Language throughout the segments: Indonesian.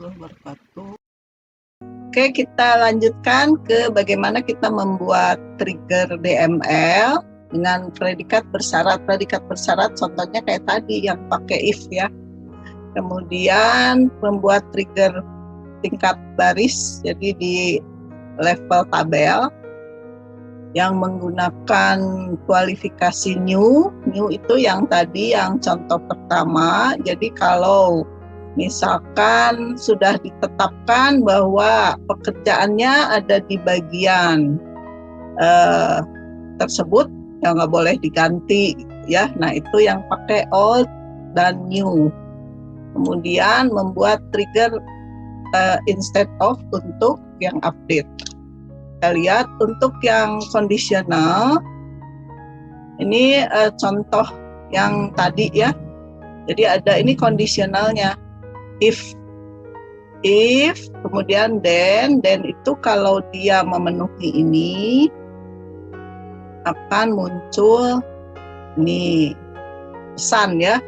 warahmatullahi wabarakatuh. Oke, kita lanjutkan ke bagaimana kita membuat trigger DML dengan predikat bersyarat. Predikat bersyarat contohnya kayak tadi yang pakai if ya. Kemudian membuat trigger tingkat baris, jadi di level tabel yang menggunakan kualifikasi new itu yang tadi yang contoh pertama. Jadi kalau misalkan sudah ditetapkan bahwa pekerjaannya ada di bagian tersebut, ya nggak boleh diganti ya. Nah itu yang pakai old dan new. Kemudian membuat trigger instead of untuk yang update. Kita lihat untuk yang kondisional, ini contoh yang tadi ya. Jadi ada ini kondisionalnya. If kemudian then itu kalau dia memenuhi ini akan muncul ini pesan ya.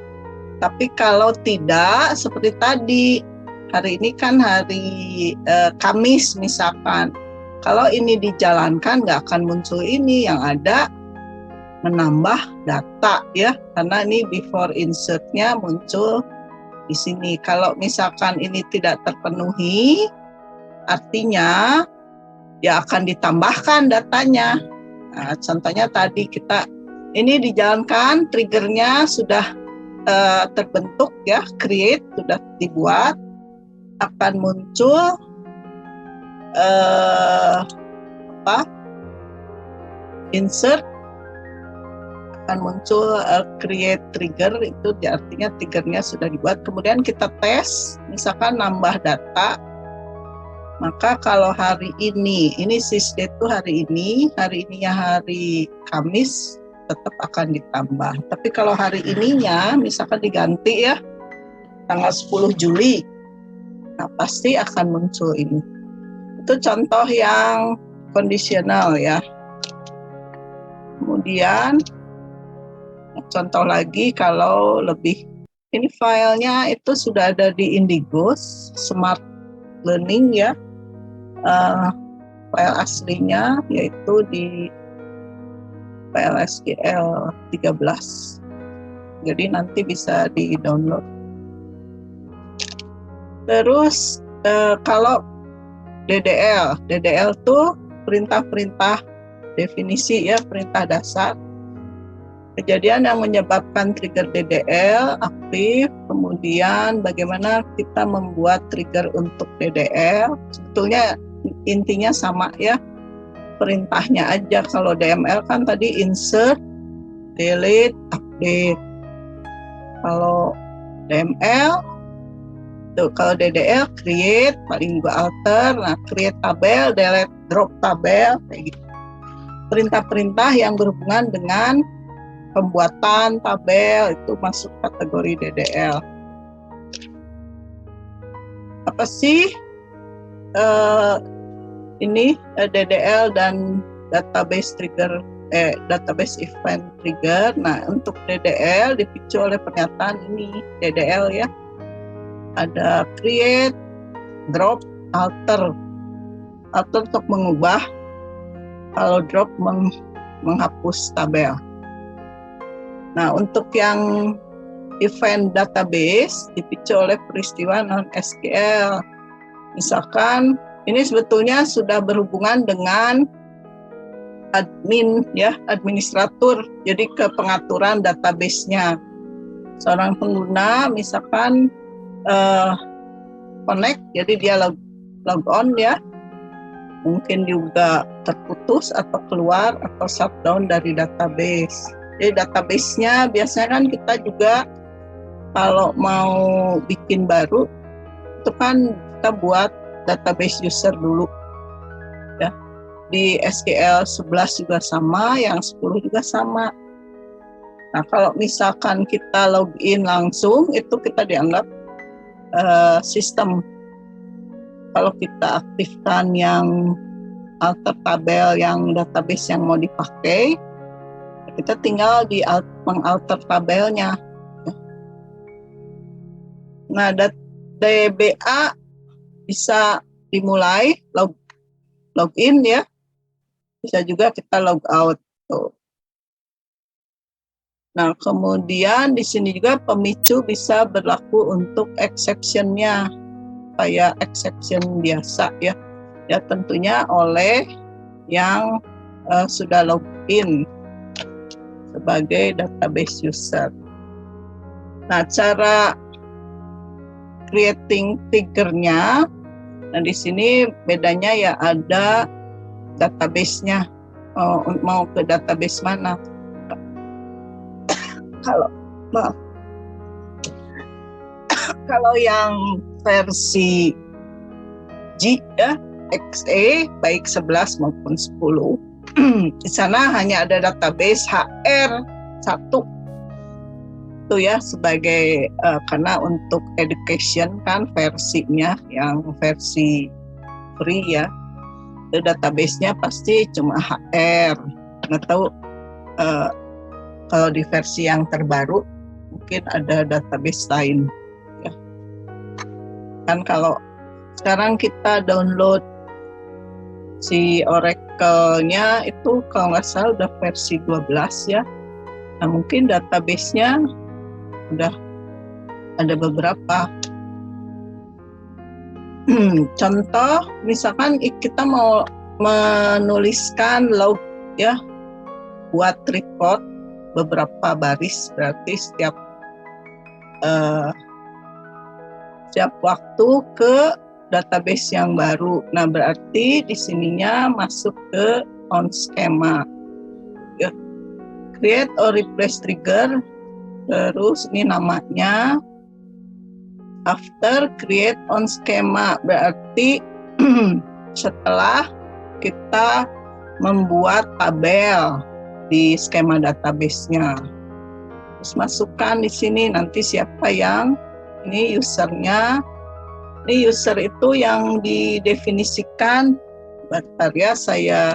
Tapi kalau tidak, seperti tadi, hari ini kan hari Kamis misalkan, kalau ini dijalankan nggak akan muncul ini, yang ada menambah data ya, karena ini before insert-nya muncul di sini. Kalau misalkan ini tidak terpenuhi, artinya ya akan ditambahkan datanya. Nah, contohnya tadi kita ini dijalankan, triggernya sudah terbentuk ya, create sudah dibuat, akan muncul insert, akan muncul create trigger, itu artinya triggernya sudah dibuat. Kemudian kita tes, misalkan nambah data, maka kalau hari ini sysdate itu hari ininya hari Kamis, tetap akan ditambah. Tapi kalau hari ininya misalkan diganti ya, tanggal 10 Juli, nah pasti akan muncul ini. Itu contoh yang kondisional ya. Kemudian contoh lagi kalau lebih, ini filenya itu sudah ada di Indigo Smart Learning ya. File aslinya yaitu di PLSQL 13. Jadi nanti bisa di-download. Terus kalau DDL tuh perintah-perintah definisi ya, perintah dasar. Kejadian yang menyebabkan trigger DDL aktif, kemudian bagaimana kita membuat trigger untuk DDL. Sebetulnya intinya sama ya, perintahnya aja. Kalau DML kan tadi insert, delete, update. Kalau DML tuh, kalau DDL create, paling juga alter. Nah, create tabel, delete, drop tabel, kayak gitu. Perintah-perintah yang berhubungan dengan pembuatan tabel itu masuk kategori DDL. Apa sih ini DDL dan database trigger, database event trigger? Nah, untuk DDL dipicu oleh pernyataan ini DDL ya. Ada create, drop, alter. Alter untuk mengubah, kalau drop menghapus tabel. Nah, untuk yang event database dipicu oleh peristiwa non-SQL. Misalkan ini sebetulnya sudah berhubungan dengan admin ya, administratur. Jadi ke pengaturan database-nya. Seorang pengguna misalkan connect, jadi dia log on ya. Mungkin juga terputus atau keluar atau shutdown dari database. Jadi database-nya biasanya kan kita juga kalau mau bikin baru itu kan kita buat database user dulu ya. Di SQL 11 juga sama, yang 10 juga sama. Nah, kalau misalkan kita login langsung itu kita dianggap sistem. Kalau kita aktifkan yang alter tabel, yang database yang mau dipakai, kita tinggal di mengalter tabelnya. Nah, DBA bisa dimulai login ya, bisa juga kita log out tuh. Nah, kemudian di sini juga pemicu bisa berlaku untuk exception-nya, kayak exception biasa ya. Ya tentunya oleh yang sudah login sebagai database user. Nah, cara creating trigger-nya, nah di sini bedanya ya ada database-nya, mau ke database mana. Kalau yang versi G ya, XE baik 11 maupun 10 di sana hanya ada database HR1 itu ya, sebagai karena untuk education kan versinya yang versi free ya, itu database-nya pasti cuma HR. Nggak tahu kalau di versi yang terbaru mungkin ada database lain ya. Kan kalau sekarang kita download si Oracle-nya itu kalau nggak salah udah versi 12 ya. Nah mungkin database-nya udah ada beberapa. Contoh misalkan kita mau menuliskan log ya, buat report beberapa baris, berarti setiap waktu ke database yang baru. Nah, berarti di sininya masuk ke on schema. Ya. Create or replace trigger. Terus ini namanya after create on schema. Berarti setelah kita membuat tabel di skema database-nya. Terus masukkan di sini nanti siapa yang ini usernya. Ini user itu yang didefinisikan. Bentar ya, saya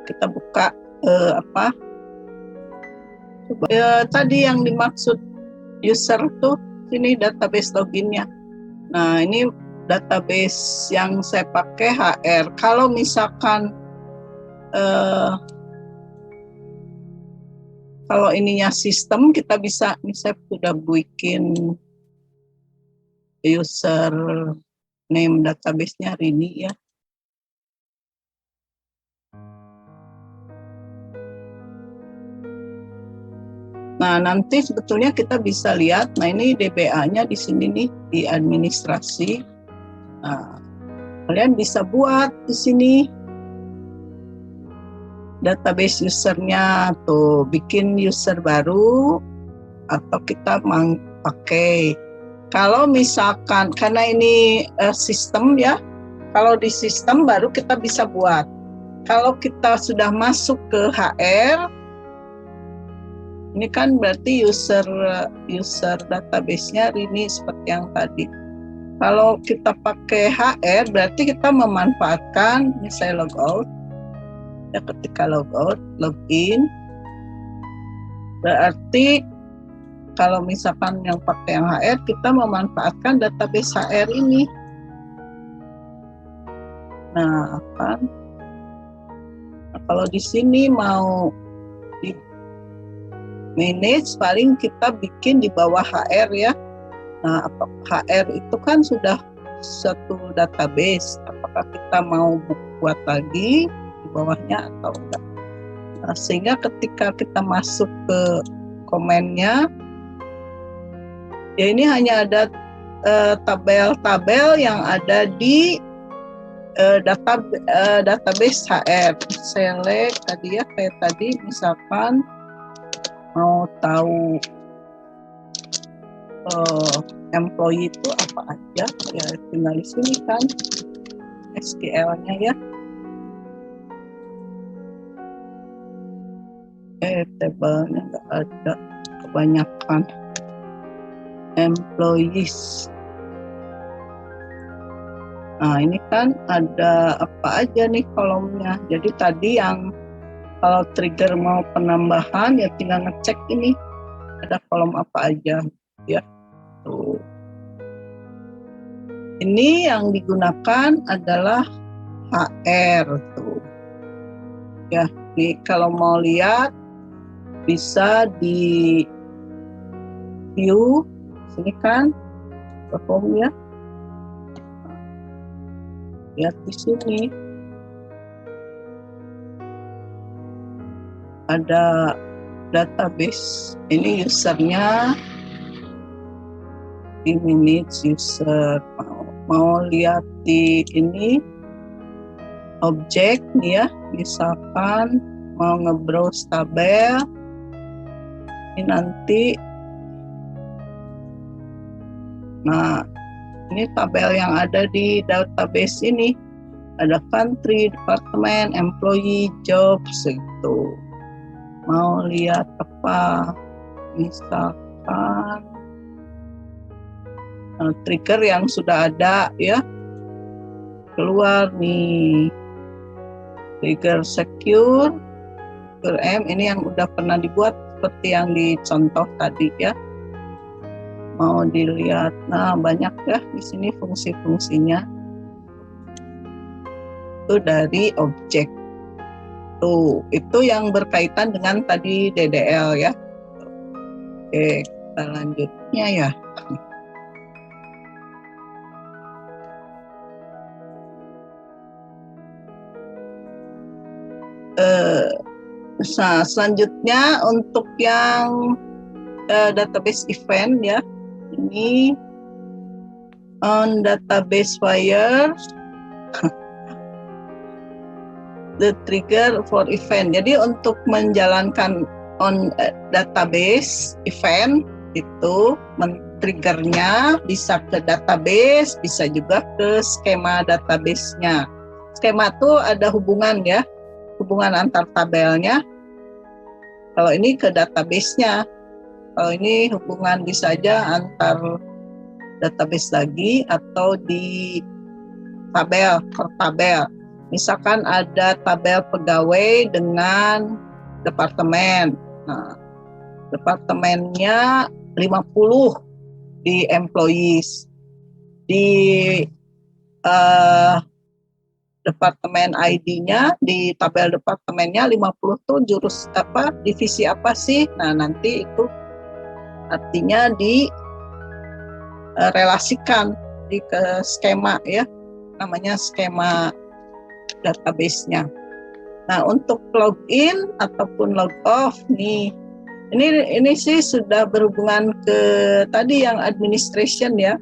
kita buka tadi yang dimaksud user tuh sini database loginnya. Nah ini database yang saya pakai HR. Kalau misalkan kalau ininya sistem, kita bisa misalnya sudah bikin user name database-nya Rini ya. Nah, nanti sebetulnya kita bisa lihat, nah ini DBA-nya di sini nih, di administrasi. Nah, kalian bisa buat di sini database usernya tuh, bikin user baru atau kita pakai. Kalau misalkan karena ini sistem ya, kalau di sistem baru kita bisa buat. Kalau kita sudah masuk ke HR, ini kan berarti user database-nya ini seperti yang tadi. Kalau kita pakai HR berarti kita memanfaatkan misalnya logout. Ya, ketika logout, login. Berarti kalau misalkan yang pakai yang HR, kita memanfaatkan database HR ini. Nah, kan? Nah, kalau di sini mau di manage, paling kita bikin di bawah HR ya. Nah, HR itu kan sudah satu database. Apakah kita mau buat lagi di bawahnya atau enggak? Nah, sehingga ketika kita masuk ke komennya, ya ini hanya ada tabel-tabel yang ada di database HR. Select tadi ya, kayak tadi misalkan mau tahu employee itu apa aja, ya tinggal di sini kan SQL-nya ya. Tabelnya nggak ada, kebanyakan employees. Nah ini kan ada apa aja nih kolomnya. Jadi tadi yang kalau trigger mau penambahan ya tinggal ngecek ini ada kolom apa aja ya. Tuh. Ini yang digunakan adalah HR tuh. Ya, nih kalau mau lihat bisa di view sini kan, perform ya. Lihat di sini ada database. Ini usernya, di manage user. Mau lihat di ini objek nih ya, misalkan mau nge-browse tabel, ini nanti, nah ini tabel yang ada di database ini, ada country, department, employee, jobs gitu. Mau lihat apa, misalkan trigger yang sudah ada ya, keluar nih trigger secure M, ini yang udah pernah dibuat seperti yang dicontoh tadi ya. Mau dilihat, nah banyak ya di sini fungsi-fungsinya. Itu dari objek. Tuh, itu yang berkaitan dengan tadi DDL ya. Oke, kita lanjutnya ya. Nah, selanjutnya untuk yang database event ya, ini on database fire the trigger for event. Jadi untuk menjalankan on database event itu triggernya bisa ke database, bisa juga ke skema database-nya. Skema itu ada hubungan ya, hubungan antar tabelnya. Kalau ini ke database-nya, kalau ini hubungan bisa aja antar database lagi atau di tabel per tabel. Misalkan ada tabel pegawai dengan departemen. Nah, departemennya 50 di employees. Di departemen ID-nya, di tabel departemennya 50 tuh jurus apa, divisi apa sih? Nah, nanti itu artinya di relasikan di ke skema ya, namanya skema database-nya. Nah, untuk login ataupun log off nih, ini sih sudah berhubungan ke tadi yang administration ya,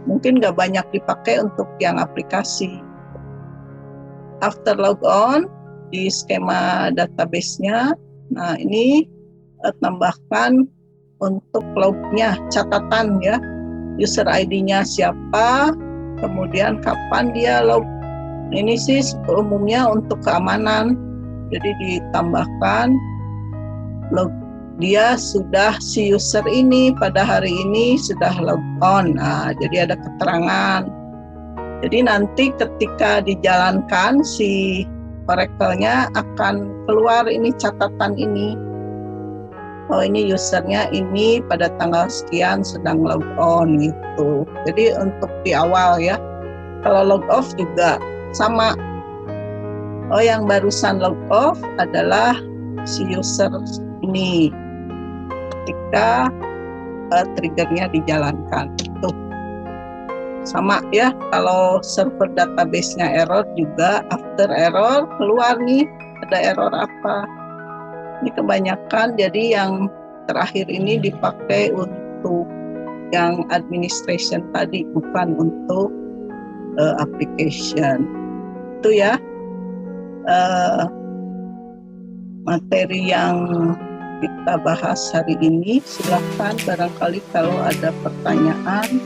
mungkin nggak banyak dipakai untuk yang aplikasi. After log on di skema database-nya, nah ini tambahkan untuk lognya, catatan ya, user ID-nya siapa, kemudian kapan dia log. Ini sih umumnya untuk keamanan, jadi ditambahkan log dia sudah, si user ini pada hari ini sudah log on. Nah, jadi ada keterangan. Jadi nanti ketika dijalankan si Oracle-nya akan keluar ini catatan ini. Oh, ini usernya ini pada tanggal sekian sedang log on gitu. Jadi untuk di awal ya. Kalau log off juga sama. Oh, yang barusan log off adalah si user ini ketika triggernya dijalankan. Tuh. Sama ya, kalau server database-nya error juga after error keluar nih ada error apa. Ini kebanyakan jadi yang terakhir ini dipakai untuk yang administration tadi, bukan untuk application. Itu ya materi yang kita bahas hari ini. Silakan barangkali kalau ada pertanyaan.